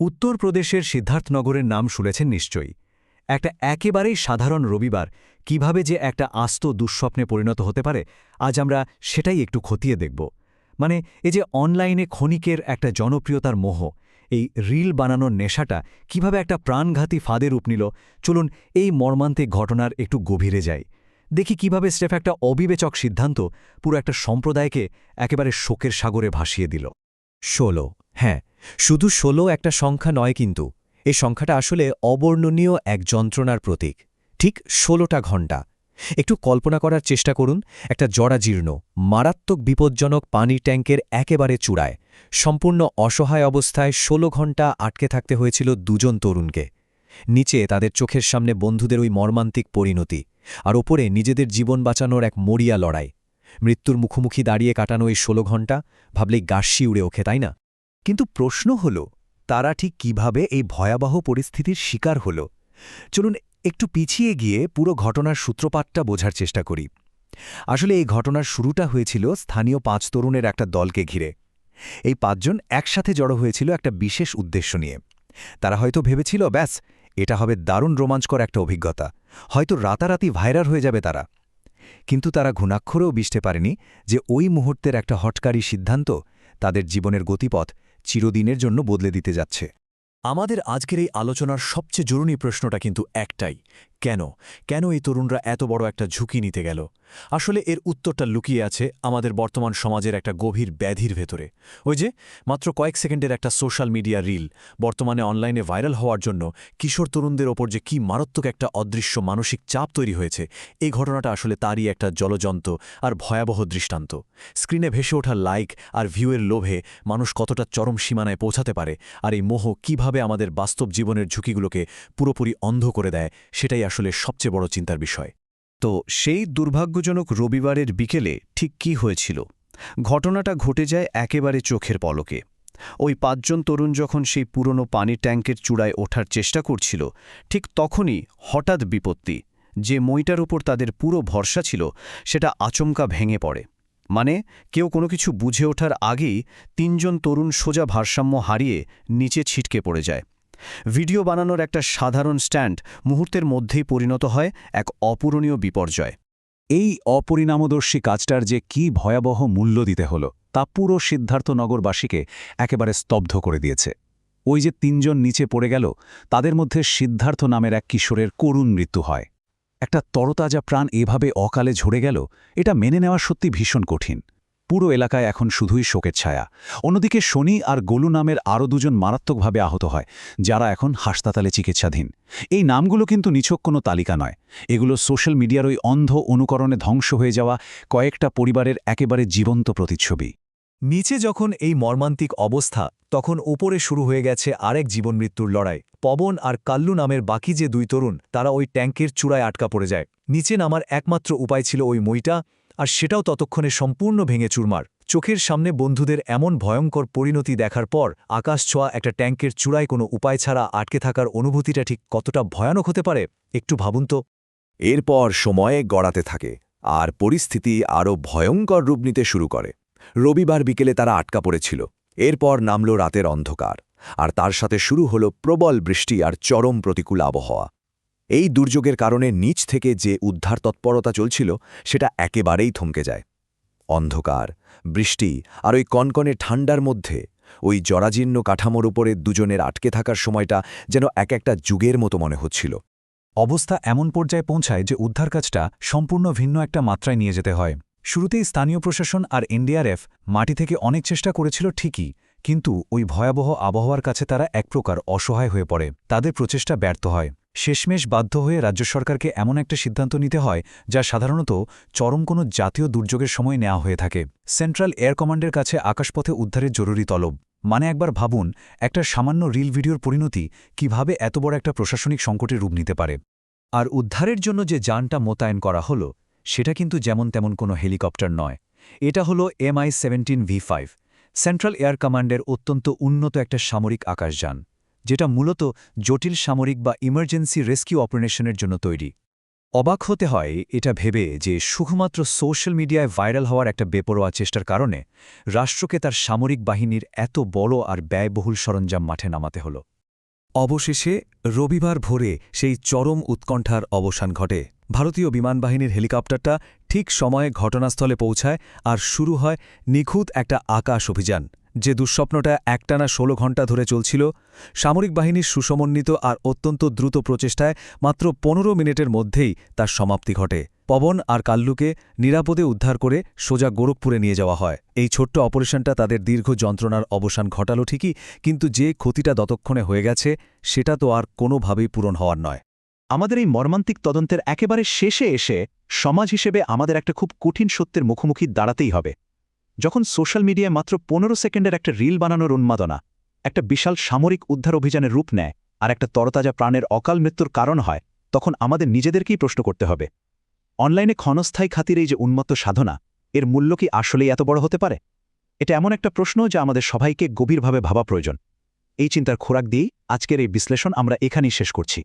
উত্তরপ্রদেশের সিদ্ধার্থনগরের নাম শুনেছেন নিশ্চয়ই। একটা একেবারেই সাধারণ রবিবার কিভাবে যে একটা আস্ত দুঃস্বপ্নে পরিণত হতে পারে, আজ আমরা সেটাই একটু খতিয়ে দেখব। মানে এই যে অনলাইনে ক্ষণিকের একটা জনপ্রিয়তার মোহ, এই রিল বানানোর নেশাটা কিভাবে একটা প্রাণঘাতী ফাঁদে রূপ নিল, চলুন এই মর্মান্তিক ঘটনার একটু গভীরে যাই। দেখি কিভাবে স্রেফ একটা অবিবেচক সিদ্ধান্ত পুরো একটা সম্প্রদায়কে একেবারে শোকের সাগরে ভাসিয়ে দিল। ১৬। হ্যাঁ, শুধু ১৬ একটা সংখ্যা নয় কিন্তু। এই সংখ্যাটা আসলে অবর্ণনীয় এক যন্ত্রণার প্রতীক। ঠিক ১৬টা ঘণ্টা। একটু কল্পনা করার চেষ্টা করুন, একটা জরাজীর্ণ, মারাত্মক বিপজ্জনক পানির ট্যাঙ্কের একেবারে চূড়ায় সম্পূর্ণ অসহায় অবস্থায় ১৬ ঘণ্টা আটকে থাকতে হয়েছিল দুজন তরুণকে। নিচে তাদের চোখের সামনে বন্ধুদের ওই মর্মান্তিক পরিণতি, আর ওপরে নিজেদের জীবন বাঁচানোর এক মরিয়া লড়াই। মৃত্যুর মুখোমুখি দাঁড়িয়ে কাটানো এই ১৬ ঘণ্টা ভাবলেই গা শিউরে ওঠে, তাই না? কিন্তু প্রশ্ন হল, তারা ঠিক কিভাবে এই ভয়াবহ পরিস্থিতির শিকার হল? চলুন একটু পিছিয়ে গিয়ে পুরো ঘটনার সূত্রপাতটা বোঝার চেষ্টা করি। আসলে এই ঘটনার শুরুটা হয়েছিল স্থানীয় ৫ তরুণের একটা দলকে ঘিরে। এই ৫ জন একসাথে জড়ো হয়েছিল একটা বিশেষ উদ্দেশ্য নিয়ে। তারা হয়তো ভেবেছিল, ব্যাস, এটা হবে দারুণ রোমাঞ্চকর একটা অভিজ্ঞতা, হয়তো রাতারাতি ভাইরাল হয়ে যাবে তারা। কিন্তু তারা ঘুণাক্ষরেও বুঝতে পারেনি যে ওই মুহূর্তের একটা হঠকারী সিদ্ধান্ত তাদের জীবনের গতিপথ চিরদিনের জন্য বদলে দিতে যাচ্ছে। আমাদের আজকের এই আলোচনার সবচেয়ে জরুরি প্রশ্নটা কিন্তু একটাই, কেন কেন এই তরুণরা এত বড় একটা ঝুঁকি নিতে গেল? আসলে এর উত্তরটা লুকিয়ে আছে আমাদের বর্তমান সমাজের একটা গভীর ব্যাধির ভেতরে। ওই যে মাত্র কয়েক সেকেন্ডের একটা সোশ্যাল মিডিয়া রিল বর্তমানে অনলাইনে ভাইরাল হওয়ার জন্য কিশোর তরুণদের ওপর যে কি মারাত্মক একটা অদৃশ্য মানসিক চাপ তৈরি হয়েছে, এই ঘটনাটা আসলে তারই একটা জ্বলজ্বন্ত আর ভয়াবহ দৃষ্টান্ত। স্ক্রিনে ভেসে ওঠা লাইক আর ভিউয়ের লোভে মানুষ কতটা চরম সীমানায় পৌঁছাতে পারে, আর এই মোহ কিভাবে আমাদের বাস্তব জীবনের ঝুঁকিগুলোকে পুরোপুরি অন্ধ করে দেয়, সেটাই আসলে সবচেয়ে বড় চিন্তার বিষয়। তো সেই দুর্ভাগ্যজনক রবিবারের বিকেলে ঠিক কি হয়েছিল? ঘটনাটা ঘটে যায় একেবারে চোখের পলকে। ওই ৫ জন তরুণ যখন সেই পুরনো পানির ট্যাঙ্কের চূড়ায় ওঠার চেষ্টা করছিল, ঠিক তখনই হঠাৎ বিপত্তি। যে মইটার উপর তাদের পুরো ভরসা ছিল, সেটা আচমকা ভেঙে পড়ে। মানে কেউ কোনো কিছু বুঝে ওঠার আগেই ৩ জন তরুণ সোজা ভারসাম্য হারিয়ে নিচে ছিটকে পড়ে যায়। ভিডিও বানানোর একটা সাধারণ স্ট্যান্ড মুহূর্তের মধ্যেই পরিণত হয় এক অপূরণীয় বিপর্যয়। এই অপরিণামদর্শী কাজটার যে কি ভয়াবহ মূল্য দিতে হলো, তা পুরো সিদ্ধার্থনগরবাসীকে একেবারে স্তব্ধ করে দিয়েছে। ওই যে ৩ জন নিচে পড়ে গেল, তাদের মধ্যে সিদ্ধার্থ নামের এক কিশোরের করুণ মৃত্যু হয়। একটা তরতাজা প্রাণ এভাবে অকালে ঝরে গেল, এটা মেনে নেওয়া সত্যি ভীষণ কঠিন। পুরো এলাকায় এখন শুধুই শোকের ছায়া। অন্যদিকে শনি আর গোলু নামের আরও ২ জন মারাত্মকভাবে আহত হয়, যারা এখন হাসপাতালে চিকিৎসাধীন। এই নামগুলো কিন্তু নিছক কোনো তালিকা নয়, এগুলো সোশ্যাল মিডিয়ার ওই অন্ধ অনুকরণে ধ্বংস হয়ে যাওয়া কয়েকটা পরিবারের একেবারে জীবন্ত প্রতিচ্ছবি। নিচে যখন এই মর্মান্তিক অবস্থা, তখন ওপরে শুরু হয়ে গেছে আরেক জীবন মৃত্যুর লড়াই। পবন আর কাল্লু নামের বাকি যে ২ তরুণ, তারা ওই ট্যাঙ্কের চূড়ায় আটকা পড়ে যায়। নিচে নামার একমাত্র উপায় ছিল ওই মইটা, আর সেটাও ততক্ষণে সম্পূর্ণ ভেঙে চুরমার। চোখের সামনে বন্ধুদের এমন ভয়ঙ্কর পরিণতি দেখার পর আকাশ ছোঁয়া একটা ট্যাঙ্কের চূড়ায় কোনো উপায় ছাড়া আটকে থাকার অনুভূতিটা ঠিক কতটা ভয়ানক হতে পারে, একটু ভাবুন তো। এরপর সময়ে গড়াতে থাকে, আর পরিস্থিতি আরও ভয়ঙ্কর রূপ নিতে শুরু করে। রবিবার বিকেলে তারা আটকা পড়েছিল। এরপর নামল রাতের অন্ধকার, আর তার সাথে শুরু হলো প্রবল বৃষ্টি আর চরম প্রতিকূল আবহাওয়া। এই দুর্যোগের কারণে নিচ থেকে যে উদ্ধার তৎপরতা চলছিল, সেটা একেবারেই থমকে যায়। অন্ধকার, বৃষ্টি আর ওই কনকনে ঠান্ডার মধ্যে ওই জরাজীর্ণ কাঠামোর উপরে দুজনের আটকে থাকার সময়টা যেন এক একটা যুগের মতো মনে হচ্ছিল। অবস্থা এমন পর্যায়ে পৌঁছায় যে উদ্ধার কাজটা সম্পূর্ণ ভিন্ন একটা মাত্রায় নিয়ে যেতে হয়। শুরুতেই স্থানীয় প্রশাসন আর এনডিআরএফ মাটি থেকে অনেক চেষ্টা করেছিল ঠিকই, কিন্তু ওই ভয়াবহ আবহাওয়ার কাছে তারা এক প্রকার অসহায় হয়ে পড়ে। তাদের প্রচেষ্টা ব্যর্থ হয়। শেষমেশ বাধ্য হয়ে রাজ্য সরকারকে এমন একটা সিদ্ধান্ত নিতে হয়, যা সাধারণত চরম কোনো জাতীয় দুর্যোগের সময় নেওয়া হয়ে থাকে। সেন্ট্রাল এয়ার কমান্ডের কাছে আকাশপথে উদ্ধারের জরুরি তলব। মানে একবার ভাবুন, একটা সামান্য রিল ভিডিওর পরিণতি কিভাবে এত বড় একটা প্রশাসনিক সংকটের রূপ নিতে পারে। আর উদ্ধারের জন্য যে যানটা মোতায়েন করা হলো, সেটা কিন্তু যেমন তেমন কোনো হেলিকপ্টার নয়। এটা হলো MI-17V5, সেন্ট্রাল এয়ার কমান্ডের অত্যন্ত উন্নত একটা সামরিক আকাশযান, যেটা মূলত জটিল সামরিক বা ইমার্জেন্সি রেস্কিউ অপারেশনের জন্য তৈরি। অবাক হতে হয় এটা ভেবে যে শুধুমাত্র সোশ্যাল মিডিয়ায় ভাইরাল হওয়ার একটা বেপরোয়া চেষ্টার কারণে রাষ্ট্রকে তার সামরিক বাহিনীর এত বড় আর ব্যয়বহুল সরঞ্জাম মাঠে নামাতে হল। অবশেষে রবিবার ভোরে সেই চরম উৎকণ্ঠার অবসান ঘটে। ভারতীয় বিমানবাহিনীর হেলিকপ্টারটা ঠিক সময়ে ঘটনাস্থলে পৌঁছায় আর শুরু হয় নিখুঁত একটা আকাশ অভিযান। যে দুঃস্বপ্নটা একটানা ১৬ ঘণ্টা ধরে চলছিল, সামরিক বাহিনীর সুসমন্বিত আর অত্যন্ত দ্রুত প্রচেষ্টায় মাত্র ১৫ মিনিটের মধ্যেই তার সমাপ্তি ঘটে। পবন আর কাল্লুকে নিরাপদে উদ্ধার করে সোজা গোরখপুরে নিয়ে যাওয়া হয়। এই ছোট্ট অপারেশনটা তাদের দীর্ঘ যন্ত্রণার অবসান ঘটাল ঠিকই, কিন্তু যে ক্ষতিটা ততক্ষণে হয়ে গেছে সেটা তো আর কোনোভাবেই পূরণ হওয়ার নয়। আমাদের এই মর্মান্তিক তদন্তের একেবারে শেষে এসে সমাজ হিসেবে আমাদের একটা খুব কঠিন সত্যের মুখোমুখি দাঁড়াতেই হবে। যখন সোশ্যাল মিডিয়ায় মাত্র ১৫ সেকেন্ডের একটা রিল বানানোর উন্মাদনা একটা বিশাল সামরিক উদ্ধার অভিযানের রূপ নেয় আর একটা তরতাজা প্রাণের অকাল মৃত্যুর কারণ হয়, তখন আমাদের নিজেদেরকেই প্রশ্ন করতে হবে, অনলাইনে ক্ষণস্থায়ী খাতির এই যে উন্মত্ত সাধনা, এর মূল্য কি আসলেই এত বড় হতে পারে? এটা এমন একটা প্রশ্ন যা আমাদের সবাইকে গভীরভাবে ভাবা প্রয়োজন। এই চিন্তার খোরাক দিয়েই আজকের এই বিশ্লেষণ আমরা এখানেই শেষ করছি।